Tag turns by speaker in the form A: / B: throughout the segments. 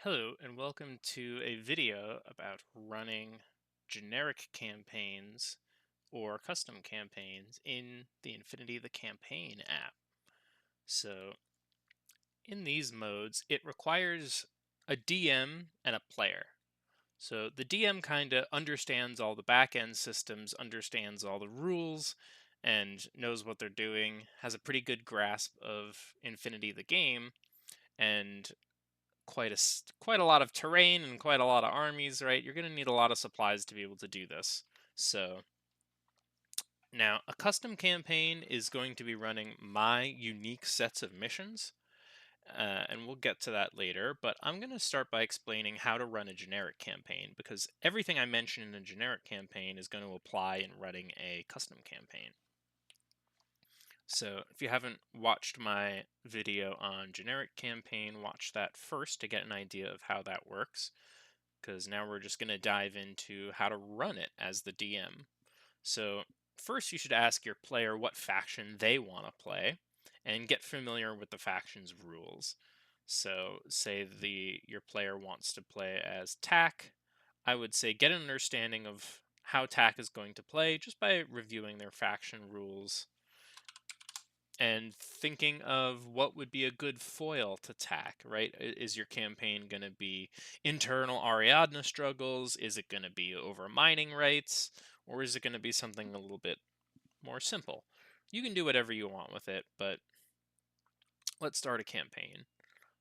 A: Hello, and welcome to a video about running generic campaigns or custom campaigns in the Infinity the Campaign app. So, in these modes, it requires a DM and a player. So, the DM kind of understands all the back-end systems, understands all the rules, and knows what they're doing, has a pretty good grasp of Infinity the game, and quite a lot of terrain and quite a lot of armies, right? You're going to need a lot of supplies to be able to do this. So now a custom campaign is going to be running my unique sets of missions, and we'll get to that later. But I'm going to start by explaining how to run a generic campaign because everything I mention in a generic campaign is going to apply in running a custom campaign. So if you haven't watched my video on generic campaign, watch that first to get an idea of how that works, because now we're just going to dive into how to run it as the DM. So first you should ask your player what faction they want to play and get familiar with the faction's rules. So say your player wants to play as TAC, I would say get an understanding of how TAC is going to play just by reviewing their faction rules and thinking of what would be a good foil to tack, right? Is your campaign going to be internal Ariadne struggles? Is it going to be over mining rights? Or is it going to be something a little bit more simple? You can do whatever you want with it, but let's start a campaign.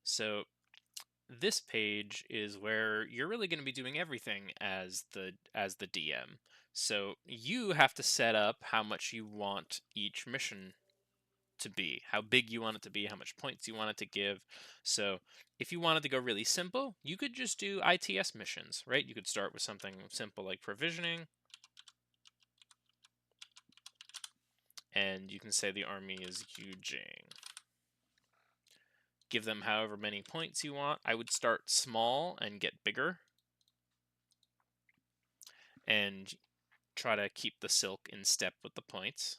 A: So this page is where you're really going to be doing everything as the DM. So you have to set up how much you want each mission to be, how big you want it to be, how much points you want it to give. So if you wanted to go really simple, you could just do ITS missions, right? You could start with something simple like provisioning, and you can say the army is Yujing. Give them however many points you want. I would start small and get bigger, and try to keep the silk in step with the points.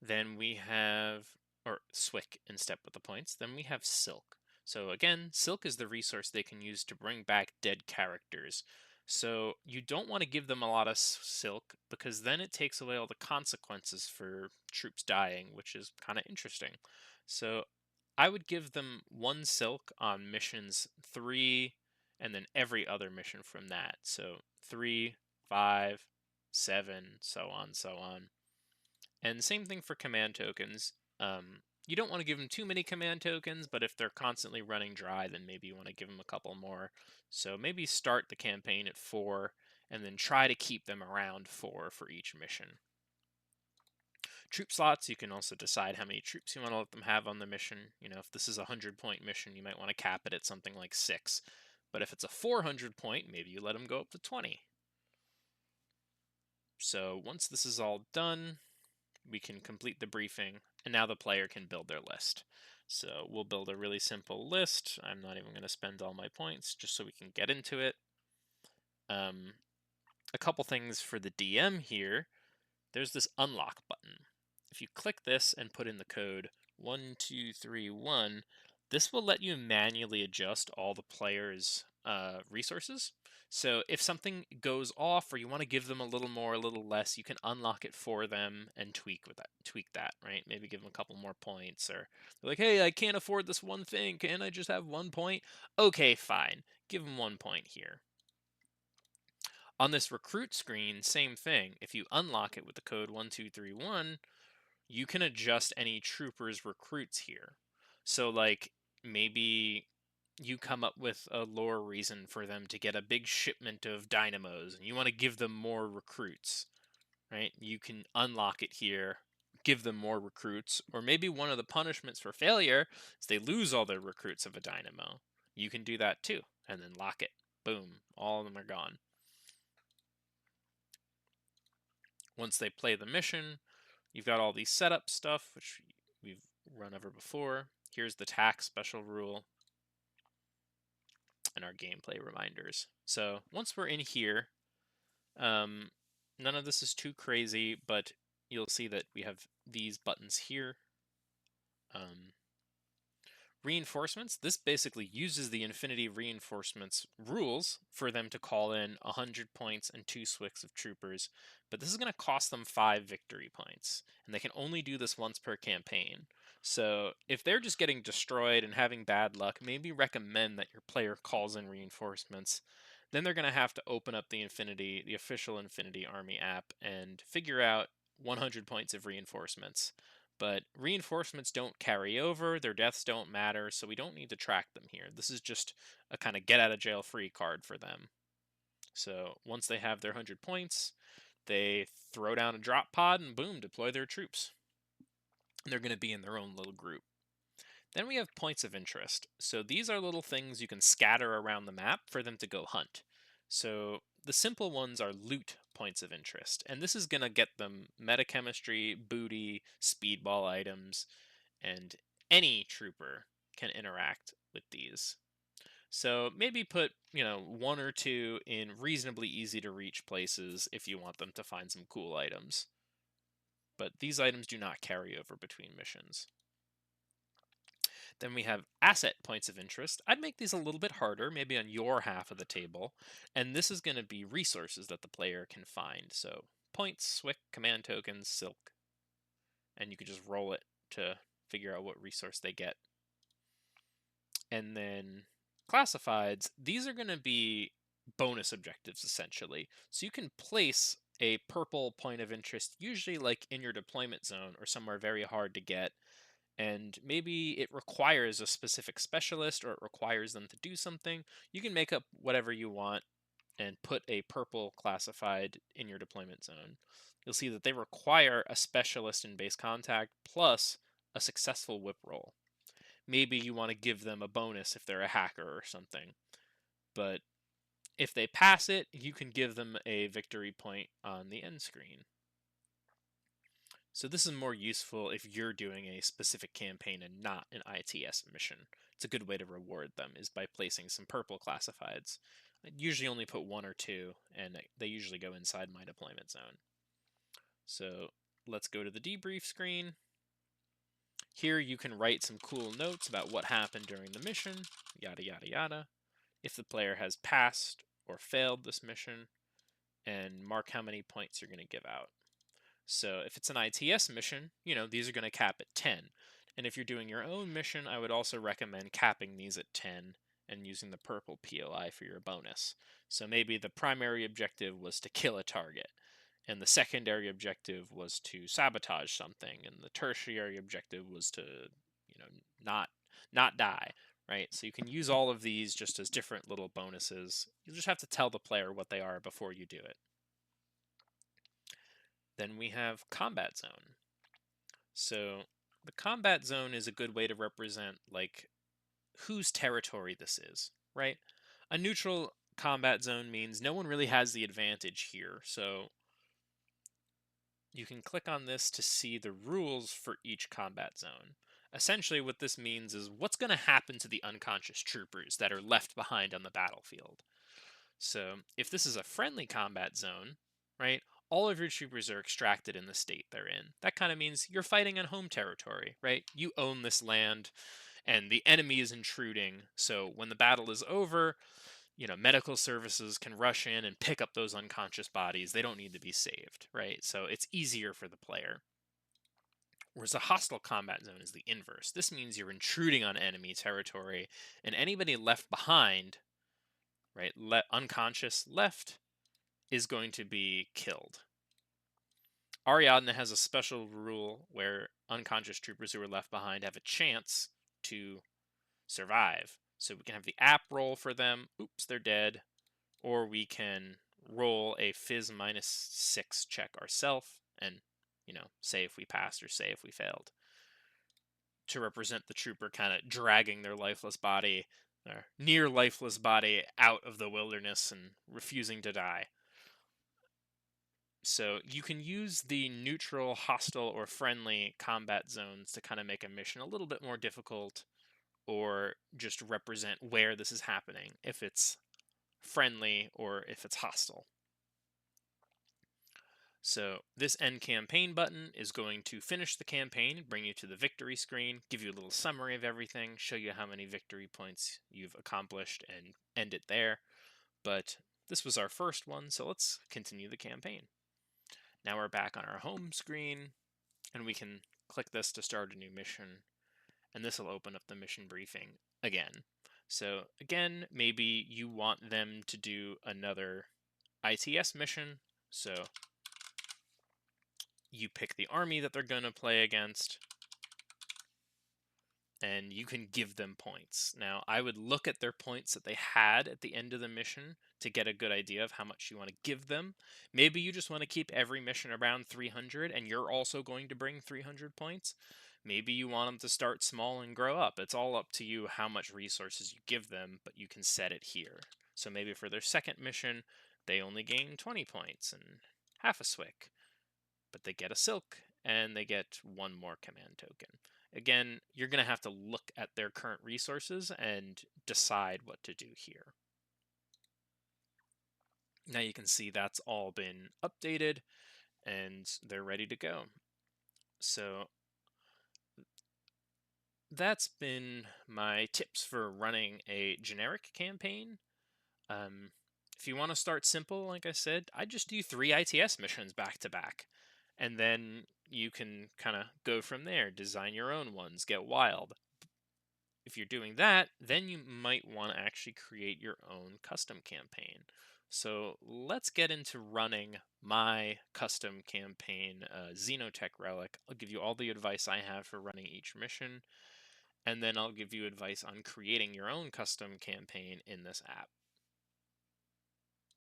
A: Then we have, or Swick in step with the points. Then we have Silk. So again, Silk is the resource they can use to bring back dead characters. So you don't want to give them a lot of Silk because then it takes away all the consequences for troops dying, which is kind of interesting. So I would give them one Silk on missions 3 and then every other mission from that. So 3, 5, 7, so on, so on. And same thing for command tokens. You don't want to give them too many command tokens, but if they're constantly running dry, then maybe you want to give them a couple more. So maybe start the campaign at 4 and then try to keep them around 4 for each mission. Troop slots, you can also decide how many troops you want to let them have on the mission. You know, if this is a 100-point mission, you might want to cap it at something like 6. But if it's a 400-point, maybe you let them go up to 20. So once this is all done, we can complete the briefing, and now the player can build their list. So we'll build a really simple list. I'm not even going to spend all my points just so we can get into it. A couple things for the DM here. There's this unlock button. If you click this and put in the code 1231, this will let you manually adjust all the players' resources. So if something goes off or you want to give them a little more, a little less, you can unlock it for them and tweak that, right? Maybe give them a couple more points, or they're like, hey, I can't afford this one thing. Can I just have 1 point? Okay, fine. Give them 1 point here. On this recruit screen, same thing. If you unlock it with the code 1231, you can adjust any trooper's recruits here. So, like, maybe you come up with a lore reason for them to get a big shipment of dynamos and you want to give them more recruits, right? You can unlock it here, give them more recruits, or maybe one of the punishments for failure is they lose all their recruits of a dynamo. You can do that too, and then lock it. Boom, all of them are gone. Once they play the mission, you've got all these setup stuff, which we've run over before. Here's the tax special rule and our gameplay reminders. So once we're in here, none of this is too crazy, but you'll see that we have these buttons here. Um, Reinforcements, this basically uses the Infinity Reinforcements rules for them to call in 100 points and 2 swicks of troopers, but this is going to cost them 5 victory points, and they can only do this once per campaign. So if they're just getting destroyed and having bad luck, maybe recommend that your player calls in reinforcements. Then they're going to have to open up the official Infinity Army app, and figure out 100 points of reinforcements. But reinforcements don't carry over, their deaths don't matter, so we don't need to track them here. This is just a kind of get out of jail free card for them. So once they have their 100 points, they throw down a drop pod and boom, deploy their troops. And they're going to be in their own little group. Then we have points of interest. So these are little things you can scatter around the map for them to go hunt. So the simple ones are loot points of interest, and this is going to get them metachemistry, booty, speedball items, and any trooper can interact with these. So maybe put, 1 or 2 in reasonably easy to reach places if you want them to find some cool items. But these items do not carry over between missions. Then we have asset points of interest. I'd make these a little bit harder, maybe on your half of the table. And this is going to be resources that the player can find. So points, Swick, command tokens, silk. And you can just roll it to figure out what resource they get. And then classifieds, these are going to be bonus objectives essentially. So you can place a purple point of interest, usually like in your deployment zone or somewhere very hard to get, and maybe it requires a specific specialist or it requires them to do something. You can make up whatever you want and put a purple classified in your deployment zone. You'll see that they require a specialist in base contact plus a successful whip roll. Maybe you want to give them a bonus if they're a hacker or something. But if they pass it, you can give them a victory point on the end screen. So this is more useful if you're doing a specific campaign and not an ITS mission. It's a good way to reward them is by placing some purple classifieds. I usually only put 1 or 2, and they usually go inside my deployment zone. So let's go to the debrief screen. Here you can write some cool notes about what happened during the mission, yada yada yada, if the player has passed or failed this mission, and mark how many points you're going to give out. So if it's an ITS mission, these are going to cap at 10. And if you're doing your own mission, I would also recommend capping these at 10 and using the purple POI for your bonus. So maybe the primary objective was to kill a target, and the secondary objective was to sabotage something, and the tertiary objective was to, not die, right? So you can use all of these just as different little bonuses. You just have to tell the player what they are before you do it. Then we have combat zone. So the combat zone is a good way to represent whose territory this is, right? A neutral combat zone means no one really has the advantage here. So you can click on this to see the rules for each combat zone. Essentially what this means is what's going to happen to the unconscious troopers that are left behind on the battlefield. So if this is a friendly combat zone, right, all of your troopers are extracted in the state they're in. That kind of means you're fighting on home territory, right? You own this land and the enemy is intruding. So when the battle is over, medical services can rush in and pick up those unconscious bodies. They don't need to be saved, right? So it's easier for the player. Whereas a hostile combat zone is the inverse. This means you're intruding on enemy territory, and anybody left behind, right, unconscious left, is going to be killed. Ariadne has a special rule where unconscious troopers who are left behind have a chance to survive. So we can have the app roll for them. Oops, they're dead. Or we can roll a Phys -6 check ourselves and, say if we passed or say if we failed, to represent the trooper kind of dragging their lifeless body, or near lifeless body, out of the wilderness and refusing to die. So you can use the neutral, hostile, or friendly combat zones to kind of make a mission a little bit more difficult, or just represent where this is happening, if it's friendly or if it's hostile. So this end campaign button is going to finish the campaign, bring you to the victory screen, give you a little summary of everything, show you how many victory points you've accomplished, and end it there. But this was our first one, so let's continue the campaign. Now we're back on our home screen, and we can click this to start a new mission, and this will open up the mission briefing again. So again, maybe you want them to do another ITS mission, so you pick the army that they're going to play against, and you can give them points. Now, I would look at their points that they had at the end of the mission to get a good idea of how much you want to give them. Maybe you just want to keep every mission around 300 and you're also going to bring 300 points. Maybe you want them to start small and grow up. It's all up to you how much resources you give them, but you can set it here. So maybe for their second mission, they only gain 20 points and half a Swick, but they get a Silk and they get one more command token. Again, you're going to have to look at their current resources and decide what to do here. Now you can see that's all been updated and they're ready to go. So that's been my tips for running a generic campaign. Um, if you want to start simple, like I said, I just do 3 ITS missions back to back. And then you can kind of go from there, design your own ones, get wild. If you're doing that, then you might want to actually create your own custom campaign. So let's get into running my custom campaign, Xenotech Relic. I'll give you all the advice I have for running each mission, and then I'll give you advice on creating your own custom campaign in this app.